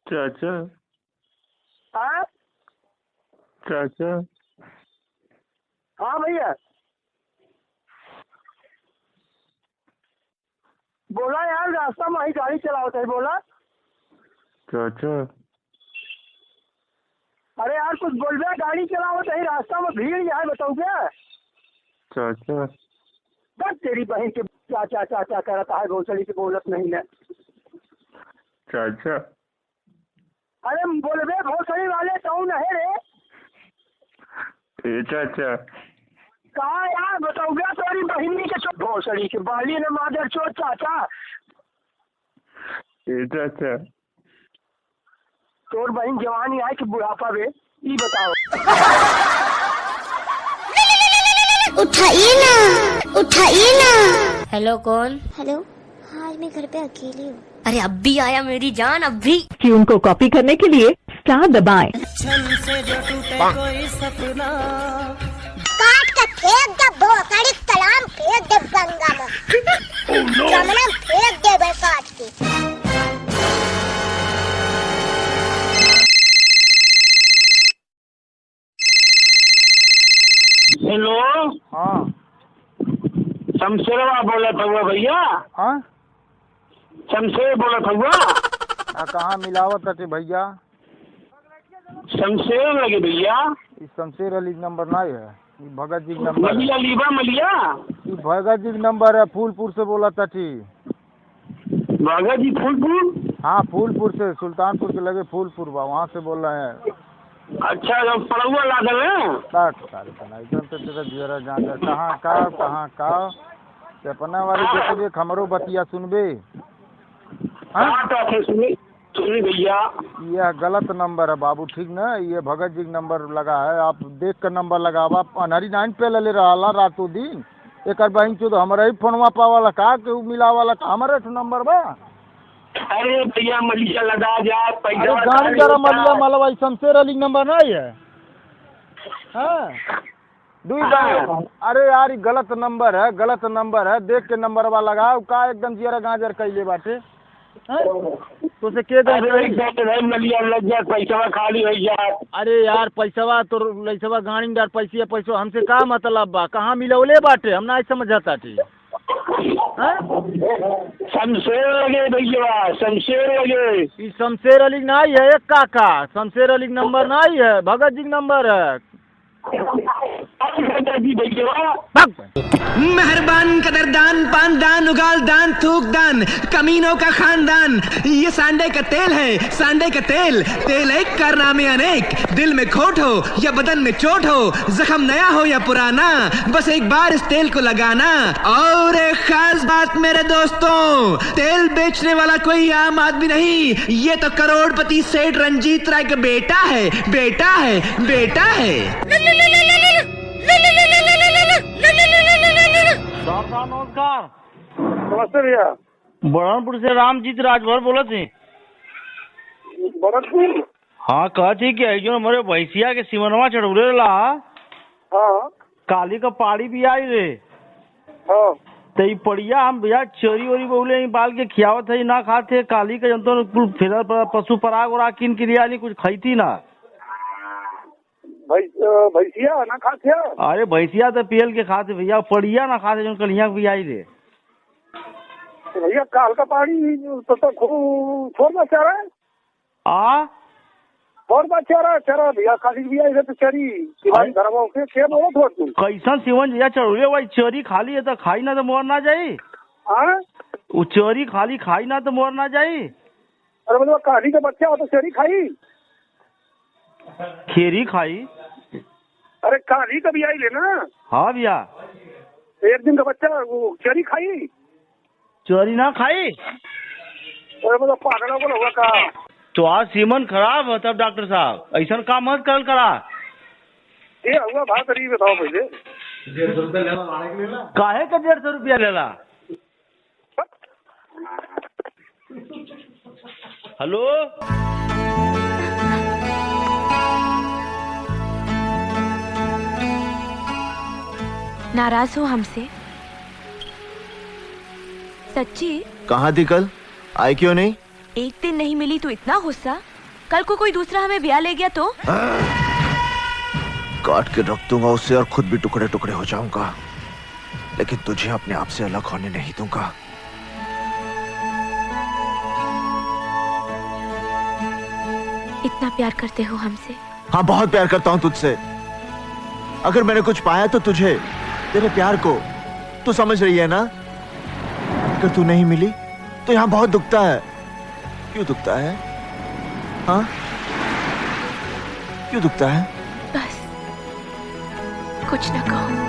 चाचा हाँ चाचा हाँ भैया बोला यार, रास्ता में ही गाड़ी चलाओ थे बोला। चाचा अरे यार कुछ बोल रहा, गाड़ी चलाओ तो रास्ता में भीड़ है बताओ क्या। चाचा बस तेरी बहन के चाचा चाचा करता है, घोसड़ी से बोलत नहीं है। चाचा अरे बोलबे घोसड़ी वाले कौन है रे? ए चाचा कहा यार बताओ क्या, तेरी बहनी के चोट घोसड़ी के बाली ने मादर चोट चाचा। ए चाचा तोर बहन जवानी है कि बुढ़ापा बे, ये बताओ। उठाइए ना। हेलो कौन? हेलो हाँ, आज मैं घर पे अकेली हूँ। अरे अब भी आया मेरी जान, अब भी। ट्यून को कॉपी करने के लिए स्टार दबाएं। काट के फेंक दे भोसड़ी, कलाम फेंक दे गंगा में। जमुना फेंक दे बे काट के। हेलो हाँ शमशेरवा बोला था भैया? हाँ शमशेर बोला था। कहाँ मिलावत है भैया? शमशेर लगे भैया। इस शमशेर अली नंबर नहीं है, ये भगत जी नंबर मलिया लीबा मलिया। ये भगत जी नंबर है, फूलपुर से बोला था। भगत जी फूलपुर? हाँ फूलपुर से, सुल्तानपुर के लगे फूलपुर बा, वहाँ से बोल रहे हैं। अच्छा जब पड़ुआ ला दे कहाँ का अपना वाली देखिए खमरो बतिया सुनबे। सुनी भैया, यह गलत नंबर है बाबू, ठीक ना? ये भगत जी नंबर लगा है, आप देख कर नंबर लगावा। अनहरी नाइन पे ले रहा रातों दिन एक बहन चो, तो हमारा ही फोनवा पावाला का के मिला वाला हमारे नंबर बा। अरे भैया मलिया लगा जाए अरे गाड़ी जरा मलिया मलवा, शमशेर अली नंबर नहीं है। हाँ अरे यार गलत नंबर है, गलत नंबर है, देख के नंबर वाला लगाओ का एकदम जियरा गाजर कैले बाटे। तो से के मलिया लग जाए, पैसा खाली हो जाए। अरे यार पैसा तो लैसवा गाड़ी यार, पैसा हमसे का मतलब बा? कहाँ मिलौले बाटे हम ना समझता थे। शमशेर लगे भैया, शमशेर लगे। ये शमशेर अली नहीं है एक काका, शमशेर अली नंबर नहीं है, भगत जी नंबर है। मेहरबान कदरदान पान दान उगाल दान थूक दान कमीनों का खानदान, ये सांडे का तेल है, सांडे का तेल। तेल एक कारनामे अनेक, दिल में खोट हो या बदन में चोट हो, जख्म नया हो या पुराना, बस एक बार इस तेल को लगाना। और एक खास बात मेरे दोस्तों, तेल बेचने वाला कोई आम आदमी नहीं, ये तो करोड़पति सेठ रंजीत राय का बेटा है, बेटा है, बेटा है। नमस्कार। नमस्ते भैया। बरहनपुर से रामजीत राजभर बोला थे। बरहनपुर? हाँ कहती कि जो हमारे भैंसिया के सिमनवा चढ़ौले ला। हाँ काली का पाड़ी भी आई रे। हाँ तो पड़िया हम भैया चोरी वोरी बोले बाल के खियावत है ना खाते, काली का जंतु फिर पशु पराग और किन क्रिया नहीं कुछ खाई ना। भैंसिया ना खाते? अरे भैंसिया तो पियल के खाते भैया, पड़िया ना खाते जो कलिया भी आई रे। तो भैया काल का पानी तो छोड़ बचा रहा है। छोड़ बचा रहा भैया, काली भी आई तो चरी शिवाजी धर्मों के क्या बोलो छोड़ तू। कैसन सिवन जैसा चढ़ोले भाई, चोरी खाली है तो खाई ना तो मोर ना जाये। वो चोरी खाली खाई ना तो मोर ना जाये। अरे मतलब काली का बच्चा हो तो चरी खाई, खेरी खाई। अरे काली का भी आई ले ना। हाँ भैया एक दिन का बच्चा वो चरी खाई, चोरी ना खाई। अरे मतलब पागल होगा का। तो आज सीमन खराब है तब डॉक्टर साहब ऐसा काम मत कर करा। ये हुआ भाई करीब बताओ पहले। 150 रुपया लेला काहे का 150 रुपया लेला? हेलो नाराज हो हमसे? सच्ची? कहाँ थी कल, आई क्यों नहीं? एक दिन नहीं मिली तो इतना गुस्सा? कल को कोई दूसरा हमें ब्याह ले गया तो? काट के रख दूंगा उसे और खुद भी टुकड़े टुकड़े हो जाऊंगा, लेकिन तुझे अपने आप से अलग होने नहीं दूंगा। इतना प्यार करते हो हमसे? हाँ, बहुत प्यार करता हूँ तुझसे। अगर मैंने कुछ पाया तो तुझे, तेरे प्यार को। तू समझ रही है ना? अगर तू नहीं मिली तो यहाँ बहुत दुखता है। क्यों दुखता है? हाँ, क्यों दुखता है? बस कुछ न कहो।